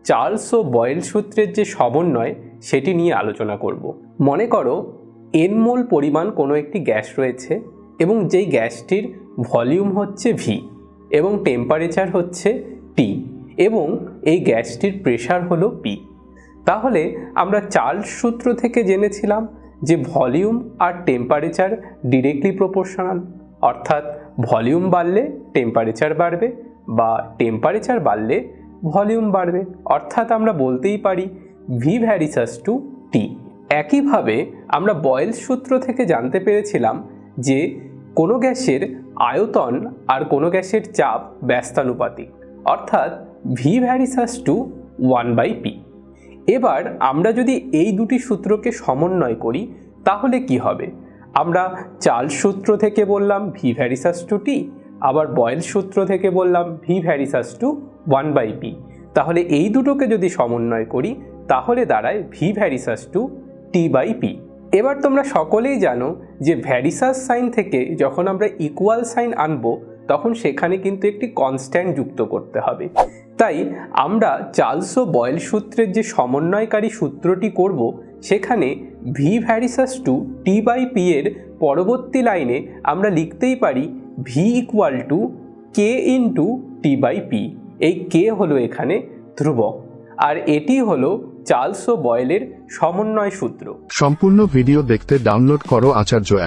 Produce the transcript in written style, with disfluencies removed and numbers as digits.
Charles ও boil সূত্রের যে সমন্বয় সেটি নিয়ে আলোচনা করব। মনে করো n মোল পরিমাণ কোনো একটি গ্যাস রয়েছে এবং যেই গ্যাসটির ভলিউম হচ্ছে v এবং টেম্পারেচার হচ্ছে T এবং এই গ্যাসটির প্রেশার হলো P। তাহলে আমরা চার্লস সূত্র থেকে জেনেছিলাম যে ভলিউম আর টেম্পারেচার ডিরেক্টলি প্রপোর্শনাল, অর্থাৎ ভলিউম বাড়লে টেম্পারেচার বাড়বে বা টেম্পারেচার বাড়লে ভলিউম বাড়বে, অর্থাৎ আমরা বলতেই পারি V ভ্যারিসাস টু T। একইভাবে আমরা বয়েলস সূত্র থেকে জানতে পেরেছিলাম যে কোনো গ্যাসের আয়তন আর কোনো গ্যাসের চাপ ব্যস্তানুপাতিক, অর্থাৎ V ভ্যারিসাস টু 1/P। এবার আমরা যদি এই দুটি সূত্রকে সমন্বয় করি তাহলে কি হবে? আমরা চার্লস সূত্র থেকে বললাম V ভ্যারিসাস টু T, আবার বয়েলস সূত্র থেকে বললাম V ভ্যারিসাস টু 1/P। তাহলে এই দুটোকে যদি সমন্বয় করি তাহলে দাঁড়ায় V ভ্যারিসাস টু T/P। এবার তোমরা সকলেই জানো যে ভ্যারিসাস সাইন থেকে যখন আমরা ইকুয়াল সাইন আনবো তখন সেখানে কিন্তু একটি কনস্ট্যান্ট যুক্ত করতে হবে। তাই আমরা চার্লস ও বয়েল সূত্রের যে সমন্বয়কারী সূত্রটি করব সেখানে V ভ্যারিসাস টু T/P এর পরবর্তী লাইনে আমরা লিখতেই পারি V equal to K into T/P। এই K হলো এখানে ধ্রুবক আর এটি হলো চার্লস ও বয়েলের সমন্বয় সূত্র। সম্পূর্ণ ভিডিও দেখতে ডাউনলোড করো আচার্য অ্যাপ।